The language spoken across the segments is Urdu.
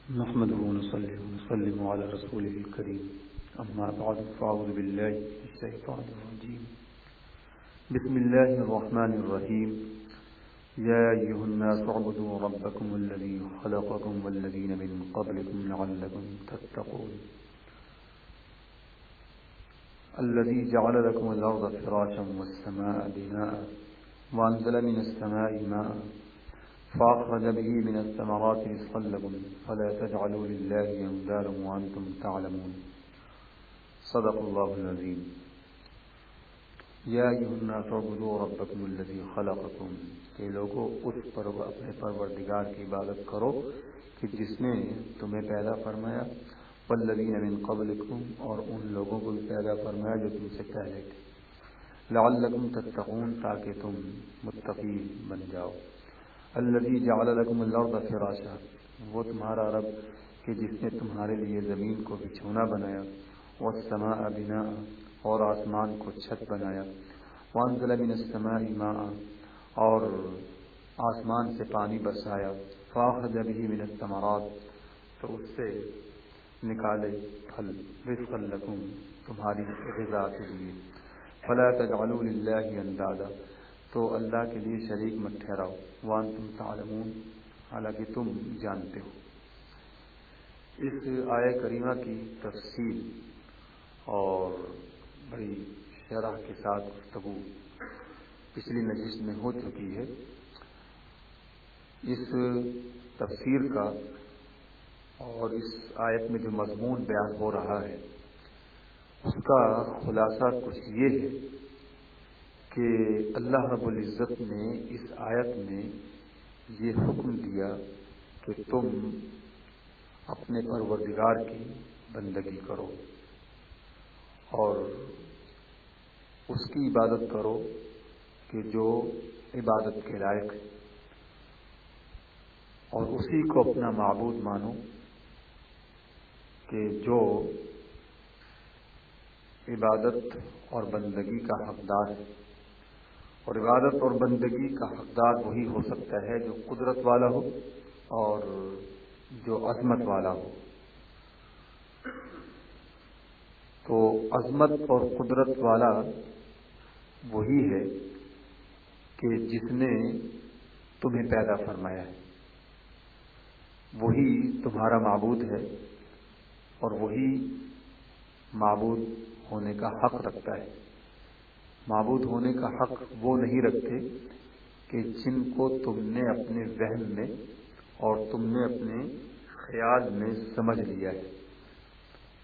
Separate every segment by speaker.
Speaker 1: نحمده ونصلي ونسلم على رسوله الكريم أما بعد فأعوذ بالله من الشيطان الرجيم بسم الله الرحمن الرحيم يا أيها الناس اعبدوا ربكم الذي خلقكم والذين من قبلكم لعلكم تتقون الذي جعل لكم الأرض فراشا والسماء بناء وأنزل من السماء ماء فأخرج به من الثمرات رزقا لكم فلا تجعلوا لله أندادا وأنتم تعلمون صدق الله العظيم یا ایھا الناس اعبدوا ربکم الذی خلقکم کہ لوگوں اپنے پروردگار کی عبادت کرو کہ جس نے تمہیں پیدا فرمایا والذین من قبلکم اور ان لوگوں کو بھی پیدا فرمایا جو تم سے پہلے تھے لعلکم تتقون تاکہ تم متقی بن جاؤ الذی جعل لکم الارض فراشا وہ تمہارا رب کہ جس نے تمہارے لیے زمین کو بچھونا بنایا والسماء بناء اور آسمان کو چھت بنایا وانزل من السماء ماء اور آسمان سے پانی برسایا فاخرج به من الثمرات تو اس سے نکالے پھل رزقا لکم تمہاری غذا کے لیے فلا تجعلوا للہ اندادا تو اللہ کے لیے شریک مت ٹھہراؤ وانتم تعلمون حالانکہ تم جانتے ہو۔ اس آیہ کریمہ کی تفصیل اور بڑی شرح کے ساتھ گفتگو پچھلی نشست میں ہو چکی ہے۔ اس تفسیر کا اور اس آیت میں جو مضمون بیان ہو رہا ہے اس کا خلاصہ کچھ یہ ہے کہ اللہ رب العزت نے اس آیت میں یہ حکم دیا کہ تم اپنے پروردگار کی بندگی کرو اور اس کی عبادت کرو کہ جو عبادت کے لائق ہے اور اسی کو اپنا معبود مانو کہ جو عبادت اور بندگی کا حقدار ہے اور عبادت اور بندگی کا حقدار وہی ہو سکتا ہے جو قدرت والا ہو اور جو عظمت والا ہو۔ تو عظمت اور قدرت والا وہی ہے کہ جس نے تمہیں پیدا فرمایا ہے، وہی تمہارا معبود ہے اور وہی معبود ہونے کا حق رکھتا ہے۔ معبود ہونے کا حق وہ نہیں رکھتے کہ جن کو تم نے اپنے وہم میں اور تم نے اپنے خیال میں سمجھ لیا ہے،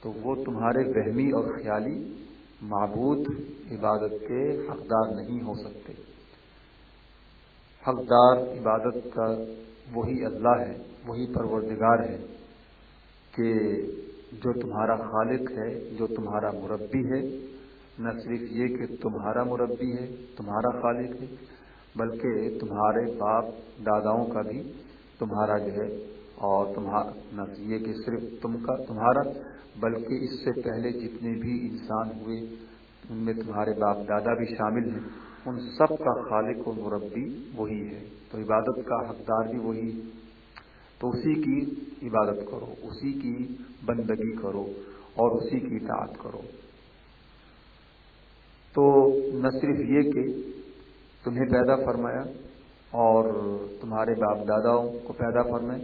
Speaker 1: تو وہ تمہارے وہمی اور خیالی معبود عبادت کے حقدار نہیں ہو سکتے۔ حقدار عبادت کا وہی اللہ ہے، وہی پروردگار ہے کہ جو تمہارا خالق ہے، جو تمہارا مربی ہے، نہ صرف یہ کہ تمہارا مربی ہے، تمہارا خالق ہے، بلکہ تمہارے باپ داداؤں کا بھی تمہارا جو ہے، اور نہ یہ کہ صرف تمہارا بلکہ اس سے پہلے جتنے بھی انسان ہوئے ان میں تمہارے باپ دادا بھی شامل ہیں، ان سب کا خالق و مربی وہی ہے، تو عبادت کا حقدار بھی وہی ہے۔ تو اسی کی عبادت کرو، اسی کی بندگی کرو اور اسی کی اطاعت کرو۔ تو نہ صرف یہ کہ تمہیں پیدا فرمایا اور تمہارے باپ داداؤں کو پیدا فرمایا،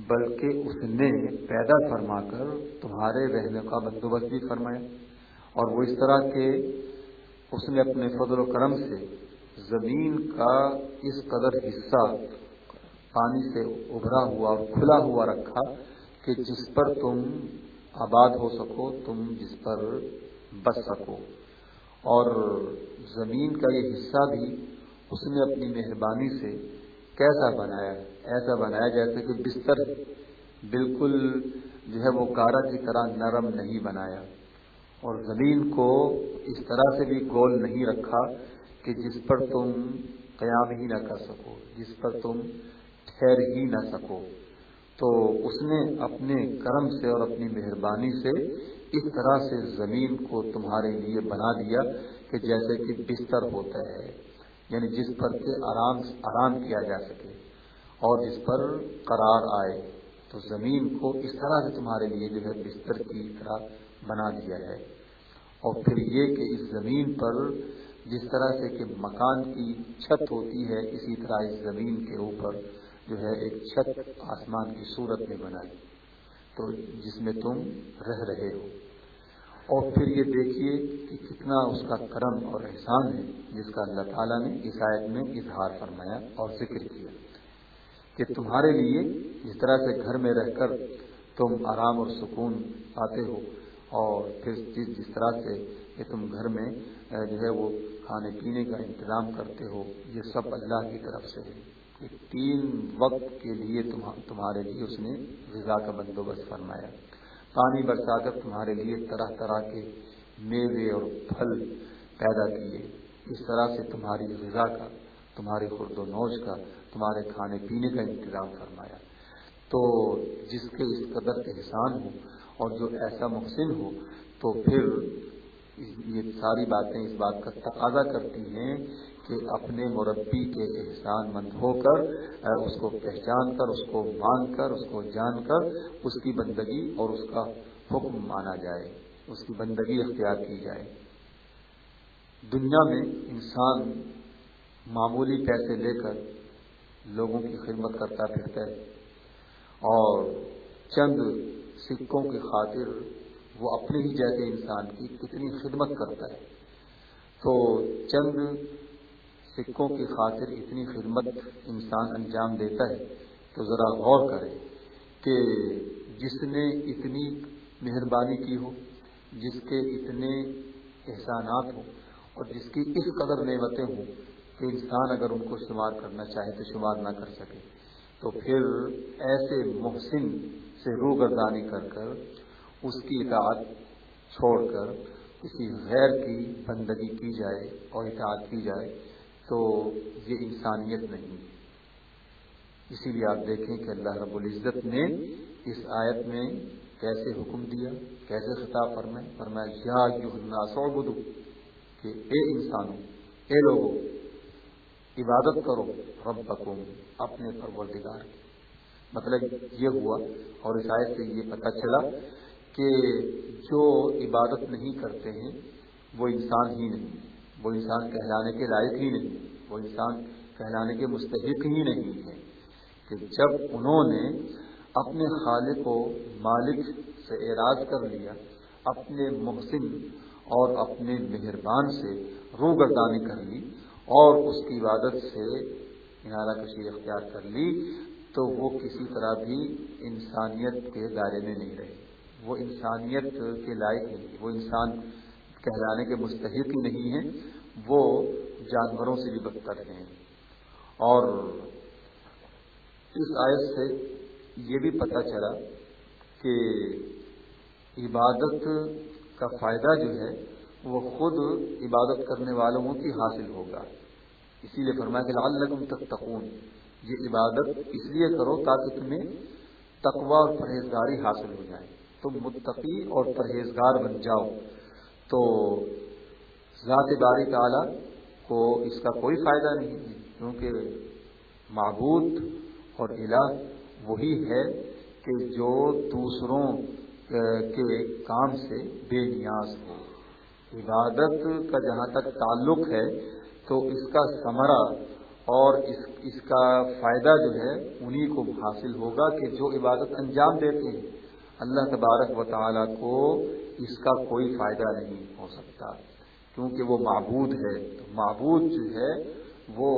Speaker 1: بلکہ اس نے پیدا فرما کر تمہارے رہنے کا بندوبست بھی فرمایا، اور وہ اس طرح کہ اس نے اپنے فضل و کرم سے زمین کا اس قدر حصہ پانی سے ابھرا ہوا اور کھلا ہوا رکھا کہ جس پر تم آباد ہو سکو، تم جس پر بس سکو، اور زمین کا یہ حصہ بھی اس نے اپنی مہربانی سے کیسا بنایا، ایسا بنایا جیسے کہ بستر بالکل جو ہے وہ گارا کی طرح نرم نہیں بنایا، اور زمین کو اس طرح سے بھی گول نہیں رکھا کہ جس پر تم قیام ہی نہ کر سکو، جس پر تم ٹھہر ہی نہ سکو۔ تو اس نے اپنے کرم سے اور اپنی مہربانی سے اس طرح سے زمین کو تمہارے لیے بنا دیا کہ جیسے کہ بستر ہوتا ہے، یعنی جس پر کہ آرام کیا جا سکے اور جس پر قرار آئے۔ تو زمین کو اس طرح سے تمہارے لیے جو ہے بستر کی طرح بنا دیا ہے، اور پھر یہ کہ اس زمین پر جس طرح سے کہ مکان کی چھت ہوتی ہے، اسی طرح اس زمین کے اوپر جو ہے ایک چھت آسمان کی صورت میں بنائی، تو جس میں تم رہ رہے ہو۔ اور پھر یہ دیکھیے کہ کتنا اس کا کرم اور احسان ہے جس کا اللہ تعالیٰ نے اس آیت میں اظہار فرمایا اور ذکر کیا کہ تمہارے لیے جس طرح سے گھر میں رہ کر تم آرام اور سکون پاتے ہو، اور پھر جس طرح سے کہ تم گھر میں جو ہے وہ کھانے پینے کا انتظام کرتے ہو، یہ سب اللہ کی طرف سے ہے کہ 3 وقت کے لیے تمہارے لیے اس نے غذا کا بندوبست فرمایا، پانی برسا کر تمہارے لیے طرح طرح کے میوے اور پھل پیدا کیے، اس طرح سے تمہاری غذا کا، تمہاری خورد و نوش کا، تمہارے کھانے پینے کا انتظام فرمایا۔ تو جس کے اس قدر احسان ہو اور جو ایسا محسن ہو، تو پھر یہ ساری باتیں اس بات کا تقاضا کرتی ہیں کہ اپنے مربی کے احسان مند ہو کر اس کو پہچان کر، اس کو مان کر، اس کو جان کر اس کی بندگی اور اس کا حکم مانا جائے، اس کی بندگی اختیار کی جائے۔ دنیا میں انسان معمولی پیسے لے کر لوگوں کی خدمت کرتا پھرتا ہے، اور چند سکوں کی خاطر وہ اپنے ہی جیسے انسان کی کتنی خدمت کرتا ہے۔ تو چند سکوں کی خاطر اتنی خدمت انسان انجام دیتا ہے، تو ذرا غور کرے کہ جس نے اتنی مہربانی کی ہو، جس کے اتنے احسانات ہوں، اور جس کی اس قدر نعمتیں ہوں کہ انسان اگر ان کو شمار کرنا چاہے تو شمار نہ کر سکے، تو پھر ایسے محسن سے روگردانی کر کر اس کی اطاعت چھوڑ کر کسی غیر کی بندگی کی جائے اور اطاعت کی جائے تو یہ انسانیت نہیں ہے۔ اسی لیے آپ دیکھیں کہ اللہ رب العزت نے اس آیت میں کیسے حکم دیا، کیسے خطاب فرمایا یا ایھا الناس اعبدوا، کہ اے انسانوں، اے لوگوں، عبادت کرو ربکم، اپنے پروردگار کی۔ مطلب یہ ہوا، اور اس آیت سے یہ پتہ چلا کہ جو عبادت نہیں کرتے ہیں وہ انسان ہی نہیں، وہ انسان کہلانے کے لائق ہی نہیں، وہ انسان کہلانے کے مستحق ہی نہیں ہے، کہ جب انہوں نے اپنے خالق و مالک سے اعراض کر لیا، اپنے محسن اور اپنے مہربان سے روگردانی کر لی اور اس کی عبادت سے کنارہ کشی اختیار کر لی، تو وہ کسی طرح بھی انسانیت کے دائرے میں نہیں رہے، وہ انسانیت کے لائق نہیں، وہ انسان کہلانے کے مستحق ہی نہیں ہیں، وہ جانوروں سے بھی بدتر ہیں۔ اور اس آیت سے یہ بھی پتہ چلا کہ عبادت کا فائدہ جو ہے وہ خود عبادت کرنے والوں کی حاصل ہوگا، اسی لیے فرمایا کہ لعلکم تتقون، یہ عبادت اس لیے کرو تاکہ تمہیں تقوی اور پرہیزگاری حاصل ہو جائے، تم متقی اور پرہیزگار بن جاؤ۔ تو ذات باری تعالیٰ کو اس کا کوئی فائدہ نہیں ہے، کیونکہ معبود اور الہ وہی ہے کہ جو دوسروں کے کام سے بے نیاز ہو۔ عبادت کا جہاں تک تعلق ہے تو اس کا ثمرہ اور اس کا فائدہ جو ہے انہی کو حاصل ہوگا کہ جو عبادت انجام دیتے ہیں۔ اللہ تبارک و تعالیٰ کو اس کا کوئی فائدہ نہیں ہو سکتا، کیونکہ وہ معبود ہے، تو معبود جو ہے وہ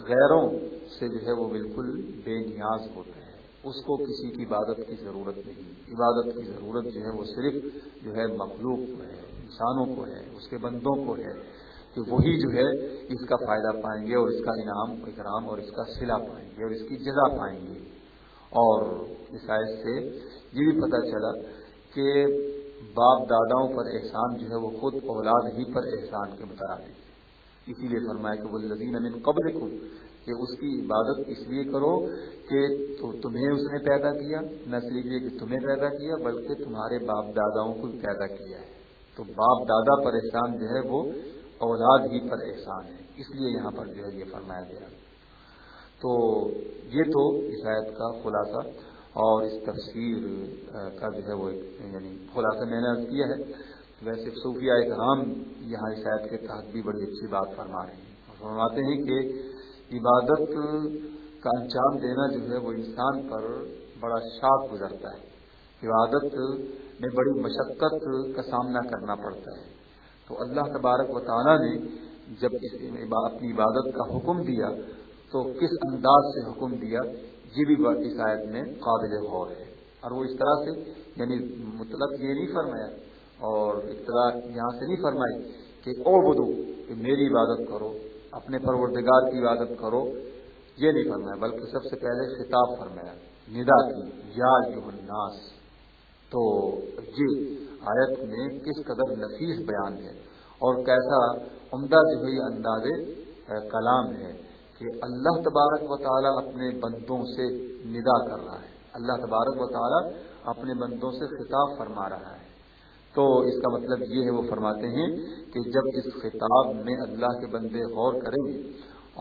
Speaker 1: غیروں سے جو ہے وہ بالکل بے نیاز ہوتا ہے، اس کو کسی کی عبادت کی ضرورت نہیں، عبادت کی ضرورت جو ہے وہ صرف جو ہے مخلوق کو ہے، انسانوں کو ہے، اس کے بندوں کو ہے، کہ وہی جو ہے اس کا فائدہ پائیں گے اور اس کا انعام اکرام اور اس کا صلہ پائیں گے اور اس کی جزا پائیں گے۔ اور اس آیت سے یہ بھی پتہ چلا کہ باپ داداؤں پر احسان جو ہے وہ خود اولاد ہی پر احسان کے مترادف ہے، اسی لیے فرمایا کہ والذین من قبلکم، کہ اس کی عبادت اس لیے کرو کہ تمہیں اس نے پیدا کیا، نہ صرف یہ کہ تمہیں پیدا کیا بلکہ تمہارے باپ داداؤں کو بھی پیدا کیا ہے، تو باپ دادا پر احسان جو ہے وہ اولاد ہی پر احسان ہے، اس لیے یہاں پر جو ہے یہ فرمایا گیا۔ تو یہ تو اس آیت کا خلاصہ اور اس تفسیر کا جو ہے وہ یعنی خلاصہ میں نے عرض کیا ہے. ویسے صوفیاء کرام یہاں اس آیت کے تحت بھی بڑی اچھی بات فرما رہے ہیں اور فرماتے ہیں کہ عبادت کا انجام دینا جو ہے وہ انسان پر بڑا شاق گزرتا ہے. عبادت میں بڑی مشقت کا سامنا کرنا پڑتا ہے. تو اللہ تبارک و تعالیٰ نے جب اپنی عبادت کا حکم دیا تو کس انداز سے حکم دیا یہ بھی اس آیت میں قابل غور ہے. اور وہ اس طرح سے یعنی مطلب یہ نہیں فرمایا اور ابتدا یہاں سے نہیں فرمائی کہ او بدو کہ میری عبادت کرو، اپنے پروردگار کی عبادت کرو، یہ نہیں فرمایا، بلکہ سب سے پہلے خطاب فرمایا، ندا کی، یا ایھا الناس. تو یہ آیت میں کس قدر نفیس بیان ہے اور کیسا عمدہ جو ہے یہ انداز کلام ہے کہ اللہ تبارک و تعالیٰ اپنے بندوں سے ندا کر رہا ہے، اللہ تبارک و تعالیٰ اپنے بندوں سے خطاب فرما رہا ہے. تو اس کا مطلب یہ ہے، وہ فرماتے ہیں کہ جب اس خطاب میں اللہ کے بندے غور کریں گے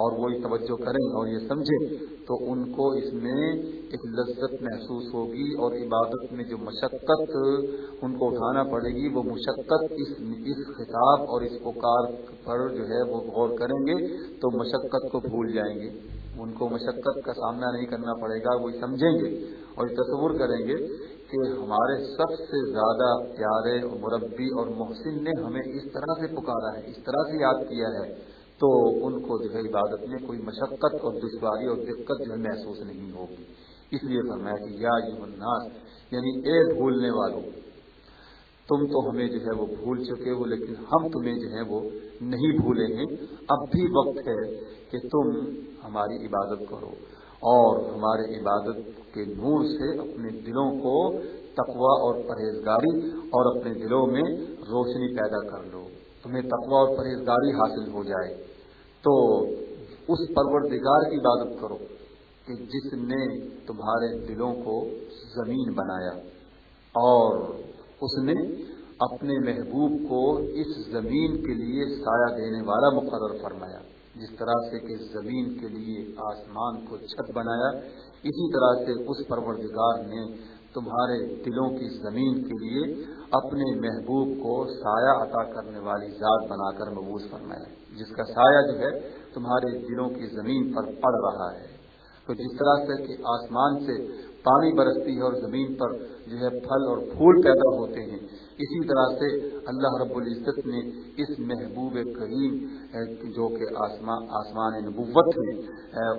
Speaker 1: اور وہی توجہ کریں اور یہ سمجھیں تو ان کو اس میں ایک لذت محسوس ہوگی اور عبادت میں جو مشقت ان کو اٹھانا پڑے گی وہ مشقت اس خطاب اور اس پکار پر جو ہے وہ غور کریں گے تو مشقت کو بھول جائیں گے. ان کو مشقت کا سامنا نہیں کرنا پڑے گا، وہ سمجھیں گے اور تصور کریں گے کہ ہمارے سب سے زیادہ پیارے مربی اور محسن نے ہمیں اس طرح سے پکارا ہے، اس طرح سے یاد کیا ہے. تو ان کو جو ہے عبادت میں کوئی مشقت اور دشواری اور دقت جو ہے محسوس نہیں ہوگی. اس لیے فرمایا کہ یا ایھا الناس یعنی اے بھولنے والوں، تم تو ہمیں جو ہے وہ بھول چکے ہو لیکن ہم تمہیں جو ہے وہ نہیں بھولے ہیں. اب بھی وقت ہے کہ تم ہماری عبادت کرو اور ہمارے عبادت کے نور سے اپنے دلوں کو تقویٰ اور پرہیزگاری اور اپنے دلوں میں روشنی پیدا کر لو، تمہیں تقویٰ اور پرہیزگاری حاصل ہو جائے. تو اس پروردگار کی عبادت کرو کہ جس نے تمہارے دلوں کو زمین بنایا اور اس نے اپنے محبوب کو اس زمین کے لیے سایہ دینے والا مقرر فرمایا. جس طرح سے کہ زمین کے لیے آسمان کو چھت بنایا، اسی طرح سے اس پروردگار نے تمہارے دلوں کی زمین کے لیے اپنے محبوب کو سایہ عطا کرنے والی ذات بنا کر مبعوث فرمایا، جس کا سایہ جو ہے تمہارے دلوں کی زمین پر پڑ رہا ہے. تو جس طرح سے کہ آسمان سے پانی برستی ہے اور زمین پر جو ہے پھل اور پھول پیدا ہوتے ہیں، اسی طرح سے اللہ رب العزت نے اس محبوب کریم جو کہ آسمان نبوت ہیں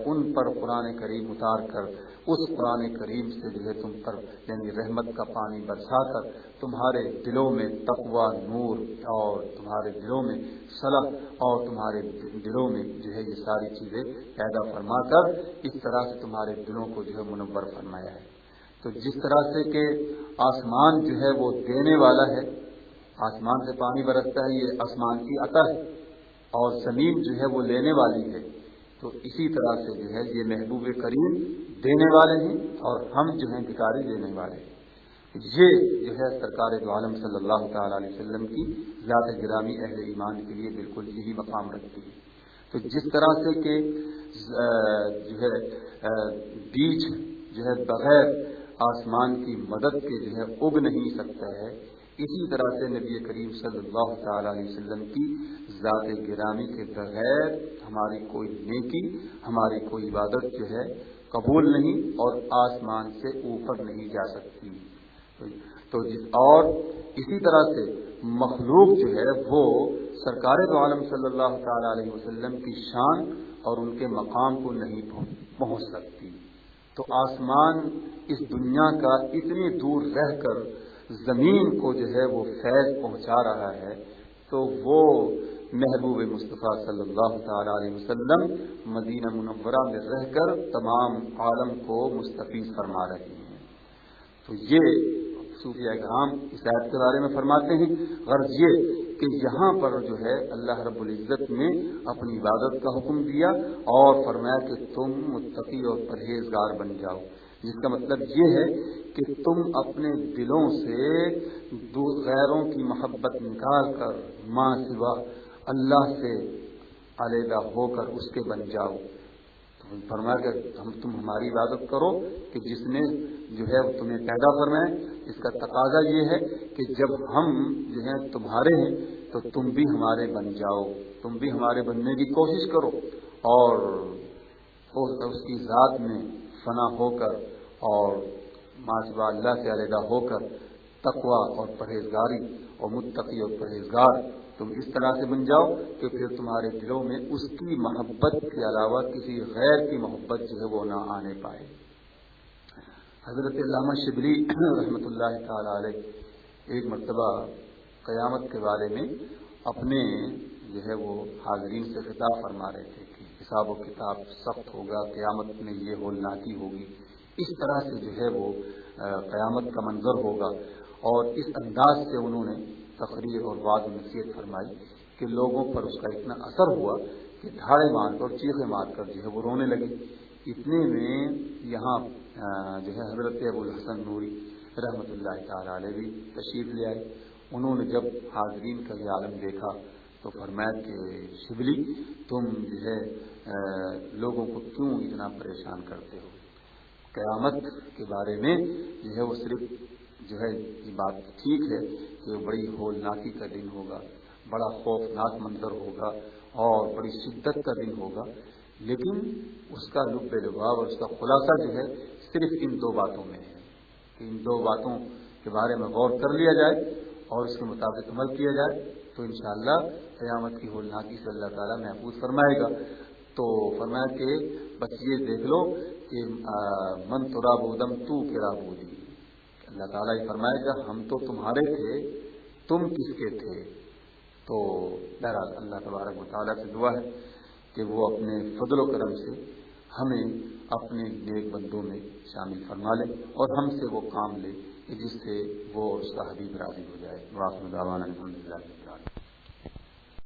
Speaker 1: ان پر قرآن کریم اتار کر اس قرآن کریم سے جو ہے تم پر یعنی رحمت کا پانی برسا کر تمہارے دلوں میں تقویٰ، نور اور تمہارے دلوں میں صلاح اور تمہارے دلوں میں جو ہے یہ ساری چیزیں پیدا فرما کر اس طرح سے تمہارے دلوں کو جو ہے منور فرمایا ہے. تو جس طرح سے کہ آسمان جو ہے وہ دینے والا ہے، آسمان سے پانی برستا ہے، یہ آسمان کی عطا ہے، اور زمین جو ہے وہ لینے والی ہے. تو اسی طرح سے جو ہے یہ محبوب کریم دینے والے ہیں اور ہم جو ہیں بھکاری دینے والے ہیں. یہ جو ہے سرکار دو عالم صلی اللہ تعالی علیہ وسلم کی ذات گرامی اہل ایمان کے لیے بالکل یہی مقام رکھتی ہے. تو جس طرح سے کہ جو ہے بیج جو ہے بغیر آسمان کی مدد کے جو ہے اگ نہیں سکتا ہے، اسی طرح سے نبی کریم صلی اللہ تعالی علیہ وسلم کی ذات گرامی کے بغیر ہماری کوئی نیکی، ہماری کوئی عبادت جو ہے قبول نہیں اور آسمان سے اوپر نہیں جا سکتی. اور اسی طرح سے مخلوق جو ہے وہ سرکار دو عالم صلی اللہ تعالی علیہ وسلم کی شان اور ان کے مقام کو نہیں پہنچ سکتی. تو آسمان اس دنیا کا اتنی دور رہ کر زمین کو جو ہے وہ فیض پہنچا رہا ہے، تو وہ محبوب مصطفیٰ صلی اللہ تعالی علیہ وسلم مدینہ منورہ میں رہ کر تمام عالم کو مستفیض فرما رہے ہیں. تو یہ صوفیاء کرام اس آیت کے بارے میں فرماتے ہیں. غرض یہ کہ یہاں پر جو ہے اللہ رب العزت نے اپنی عبادت کا حکم دیا اور فرمایا کہ تم متقی اور پرہیزگار بن جاؤ، جس کا مطلب یہ ہے کہ تم اپنے دلوں سے غیروں کی محبت نکال کر ماں سوا اللہ سے علیحدہ ہو کر اس کے بن جاؤ. فرمایا کہ تم ہماری عبادت کرو کہ جس نے جو ہے تمہیں پیدا فرمائیں، اس کا تقاضا یہ ہے کہ جب ہم جو ہے تمہارے ہیں تو تم بھی ہمارے بن جاؤ، تم بھی ہمارے بننے کی کوشش کرو، اور اس کی ذات میں فنا ہو کر اور ما سوا اللہ سے علیحدہ ہو کر تقوی اور پرہیزگاری اور متقی اور پرہیزگار تم اس طرح سے بن جاؤ کہ پھر تمہارے دلوں میں اس کی محبت کے علاوہ کسی غیر کی محبت جو ہے وہ نہ آنے پائے۔ حضرت علامہ شبلی رحمۃ اللہ تعالی علیہ ایک مرتبہ قیامت کے بارے میں اپنے جو ہے وہ حاضرین سے خطاب فرما رہے تھے کہ حساب و کتاب سخت ہوگا، قیامت میں یہ ہولناکی ہوگی، اس طرح سے جو ہے وہ قیامت کا منظر ہوگا، اور اس انداز سے انہوں نے تقریر اور وعظ و نصیحت فرمائی کہ لوگوں پر اس کا اتنا اثر ہوا کہ دھاڑے مار کر اور چیخیں مار کر جو ہے وہ رونے لگے۔ اتنے میں یہاں جو ہے حضرت ابو الحسن نوری رحمۃ اللہ تعالی علیہ بھی تشریف لے آئے۔ انہوں نے جب حاضرین کا یہ عالم دیکھا تو فرمایا کہ شبلی تم جو ہے لوگوں کو کیوں اتنا پریشان کرتے ہو؟ قیامت کے بارے میں جو ہے وہ صرف جو ہے یہ بات ٹھیک ہے کہ بڑی ہولناکی کا دن ہوگا، بڑا خوفناک منظر ہوگا اور بڑی شدت کا دن ہوگا، لیکن اس کا لب لباب اور اس کا خلاصہ جو ہے صرف ان دو باتوں میں ہے کہ ان دو باتوں کے بارے میں غور کر لیا جائے اور اس کے مطابق عمل کیا جائے تو انشاءاللہ قیامت کی ہولناکی سے اللہ تعالیٰ محفوظ فرمائے گا۔ تو فرمایا کہ بس یہ دیکھ لو کہ من ترابودم تو کرابودی، اللہ تعالیٰ یہ فرمائے گا ہم تو تمہارے تھے، تم کس کے تھے؟ تو بہرحال اللہ تبارک و تعالیٰ سے دعا ہے کہ وہ اپنے فضل و کرم سے ہمیں اپنے نیک بندوں میں شامل فرما لے اور ہم سے وہ کام لے کہ جس سے وہ اور اس کا حبیب راضی ہو جائے۔ وآخر دعوانا الحمدللہ رب العالمین۔